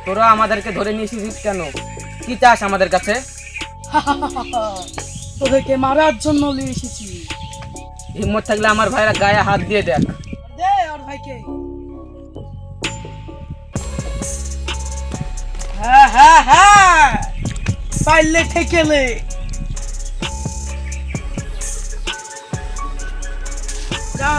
তোরা আমাদেরকে ধরে নিয়ে এসেছিস কেন? কি চাস আমাদের কাছে? তোদেরকে মারার জন্য নিয়ে এসেছি। হিম্মত থাকলে আমার ভাইরা গায়ে হাত দিয়ে দেখ। দে আর ভাইকে। হ্যাঁ হ্যাঁ হ্যাঁ, পাইলে ঠেকেলে। যা।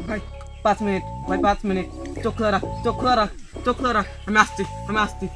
ভাই 5 মিনিট, ভাই 5 মিনিট। চোখ খোলা রাখ, চোখ খোলা রাখ, চোখ খোলা রাখ। আমি আসছি।